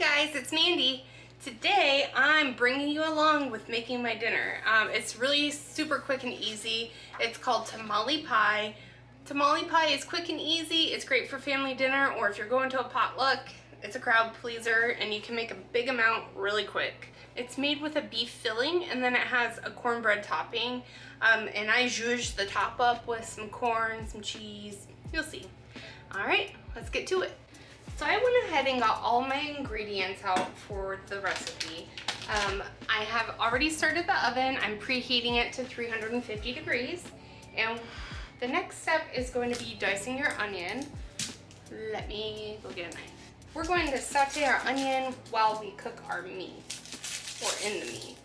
guys, it's Mandy. Today I'm bringing you along with making my dinner. It's really super quick and easy. It's called tamale pie. Tamale pie is quick and easy. It's great for family dinner, or if you're going to a potluck, it's a crowd pleaser and you can make a big amount really quick. It's made with a beef filling and then it has a cornbread topping. And I zhuzh the top up with some corn, some cheese. You'll see. All right, let's get to it. So I went ahead and got all my ingredients out for the recipe. I have already started the oven. I'm preheating it to 350 degrees. And the next step is going to be dicing your onion. Let me go get a knife. We're going to saute our onion while we cook our meat, or in the meat.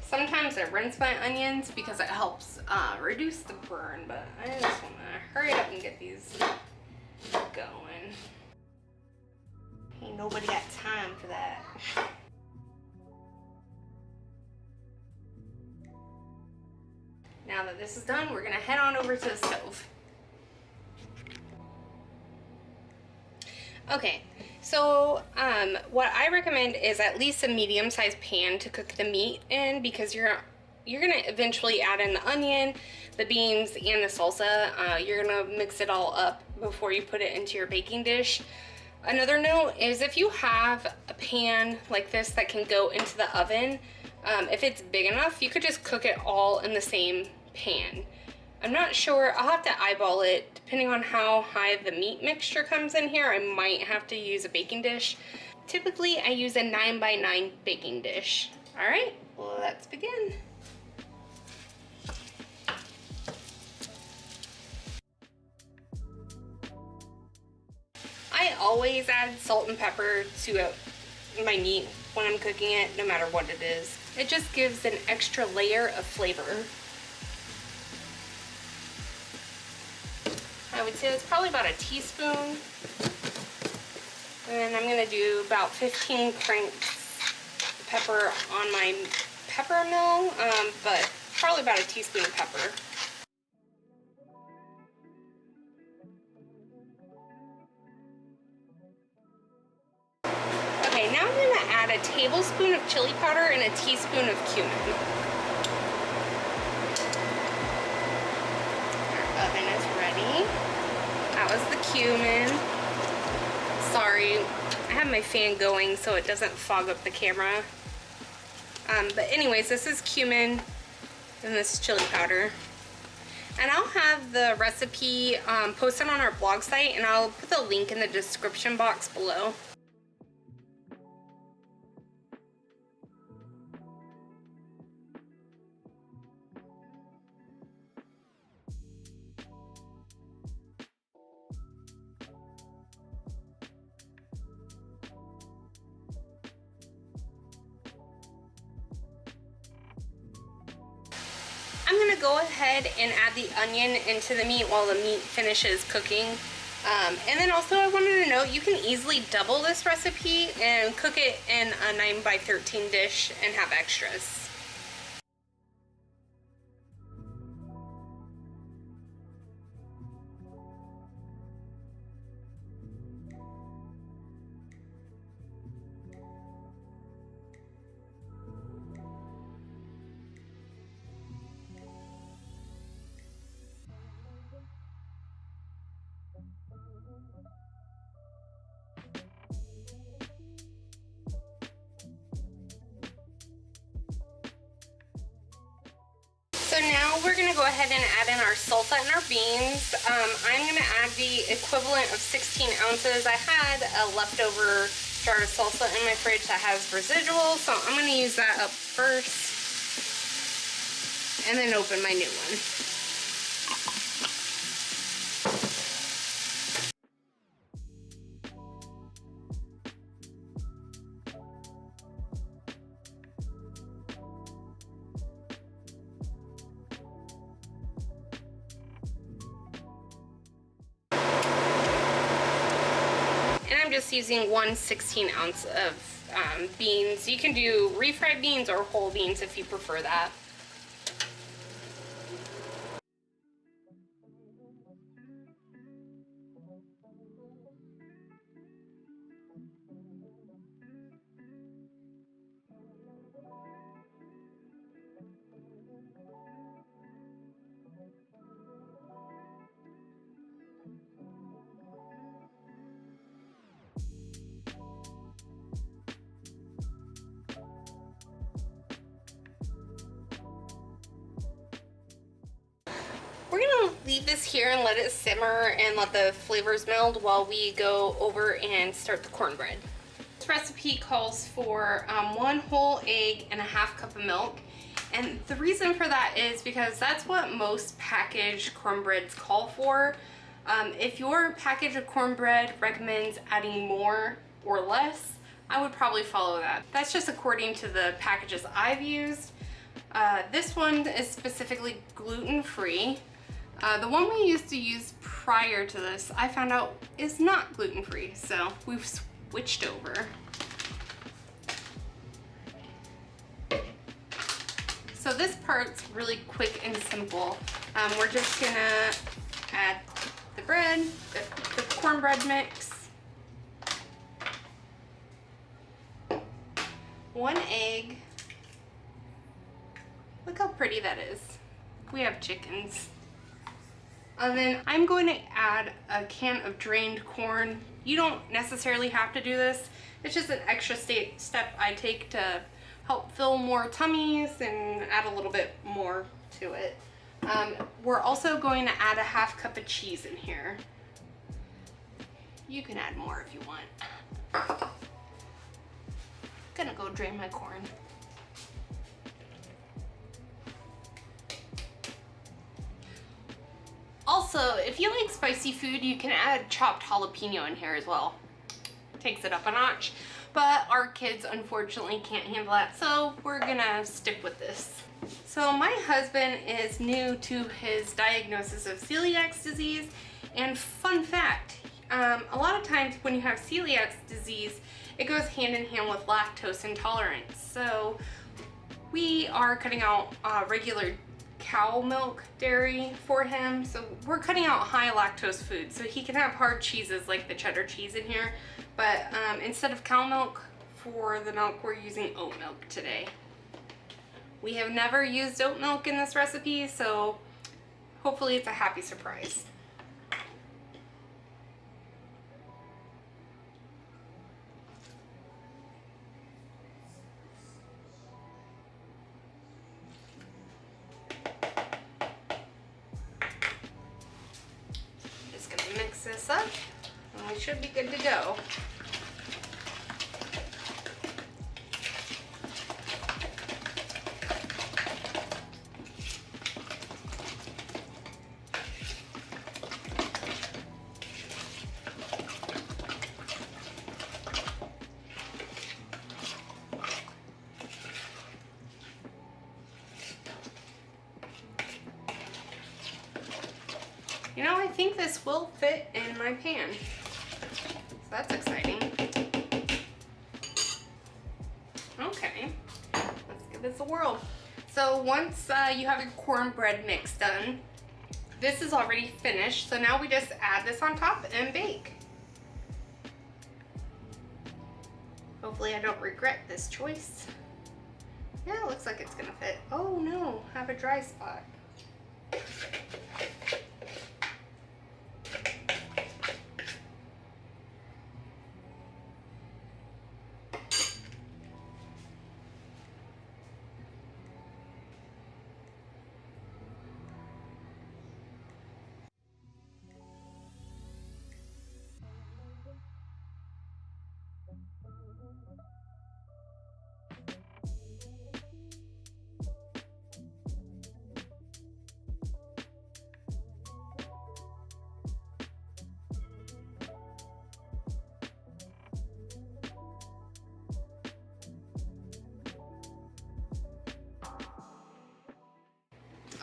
Sometimes I rinse my onions because it helps reduce the burn, but I just want to hurry up and get these going. Ain't nobody got time for that. Now that this is done, we're gonna head on over to the stove. Okay, so what I recommend is at least a medium-sized pan to cook the meat in, because you're gonna eventually add in the onion, the beans, and the salsa. You're gonna mix it all up before you put it into your baking dish. Another note is if you have a pan like this that can go into the oven, if it's big enough, you could just cook it all in the same pan. I'm not sure, I'll have to eyeball it. Depending on how high the meat mixture comes in here, I might have to use a baking dish. Typically, I use a 9x9 baking dish. All right, let's begin. I always add salt and pepper to my meat when I'm cooking it, no matter what it is. It just gives an extra layer of flavor. I would say it's probably about a teaspoon. And I'm gonna do about 15 cranks pepper on my pepper mill, but probably about a teaspoon of pepper. Okay, now I'm gonna add a tablespoon of chili powder and a teaspoon of cumin. Our oven is ready. That was the cumin. Sorry, I have my fan going so it doesn't fog up the camera. But anyways, this is cumin and this is chili powder. And I'll have the recipe posted on our blog site, and I'll put the link in the description box below. I'm gonna go ahead and add the onion into the meat while the meat finishes cooking. And then also I wanted to note, you can easily double this recipe and cook it in a 9x13 dish and have extras. So now we're gonna go ahead and add in our salsa and our beans. I'm gonna add the equivalent of 16 ounces. I had a leftover jar of salsa in my fridge that has residual, so I'm gonna use that up first and then open my new one. I'm just using 1/16 ounce of beans. You can do refried beans or whole beans if you prefer that. We're gonna leave this here and let it simmer and let the flavors meld while we go over and start the cornbread. This recipe calls for 1 whole egg and a 1/2 cup of milk. And the reason for that is because that's what most packaged cornbreads call for. If your package of cornbread recommends adding more or less, I would probably follow that. That's just according to the packages I've used. This one is specifically gluten-free. The one we used to use prior to this, I found out is not gluten-free, so we've switched over. So this part's really quick and simple. We're just gonna add the bread, the cornbread mix, 1 egg. Look how pretty that is. We have chickens. And then I'm going to add a can of drained corn. You don't necessarily have to do this. It's just an extra step I take to help fill more tummies and add a little bit more to it. We're also going to add a 1/2 cup of cheese in here. You can add more if you want. Gonna go drain my corn. Also, if you like spicy food, you can add chopped jalapeno in here as well. Takes it up a notch. But our kids unfortunately can't handle that, so we're gonna stick with this. So my husband is new to his diagnosis of celiac disease, and fun fact, a lot of times when you have celiac disease, it goes hand in hand with lactose intolerance. So we are cutting out regular cow milk dairy for him, so we're cutting out high lactose food so he can have hard cheeses like the cheddar cheese in here, but instead of cow milk for the milk, we're using oat milk today. We have never used oat milk in this recipe, so hopefully it's a happy surprise. Mix this up and we should be good to go. You know, I think this will fit in my pan, so that's exciting. Okay, let's give this a whirl. So once you have your cornbread mix done, this is already finished, so now we just add this on top and bake. Hopefully I don't regret this choice. Yeah, it looks like it's gonna fit. Oh no, I have a dry spot.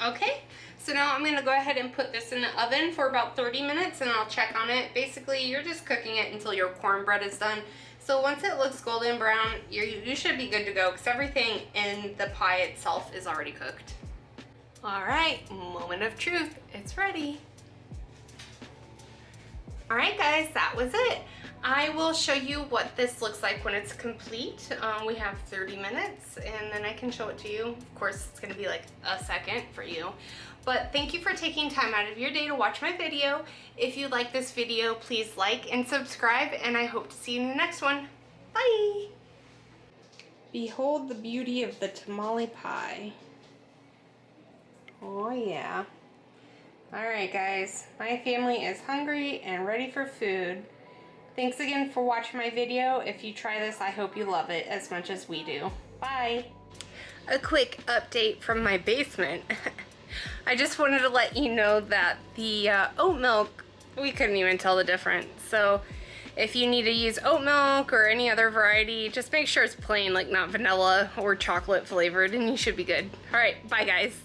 Okay, So now I'm gonna go ahead and put this in the oven for about 30 minutes and I'll check on it. Basically, you're just cooking it until your cornbread is done. So once it looks golden brown, you should be good to go because everything in the pie itself is already cooked. All right, moment of truth, it's ready. All right guys, that was it. I will show you what this looks like when it's complete. We have 30 minutes and then I can show it to you. Of course, it's gonna be like a second for you. But thank you for taking time out of your day to watch my video. If you like this video, please like and subscribe, and I hope to see you in the next one. Bye! Behold the beauty of the tamale pie. Oh yeah. Alright guys, my family is hungry and ready for food. Thanks again for watching my video. If you try this, I hope you love it as much as we do. Bye! A quick update from my basement. I just wanted to let you know that the oat milk, we couldn't even tell the difference. So if you need to use oat milk or any other variety, just make sure it's plain, like not vanilla or chocolate flavored, and you should be good. Alright, bye guys.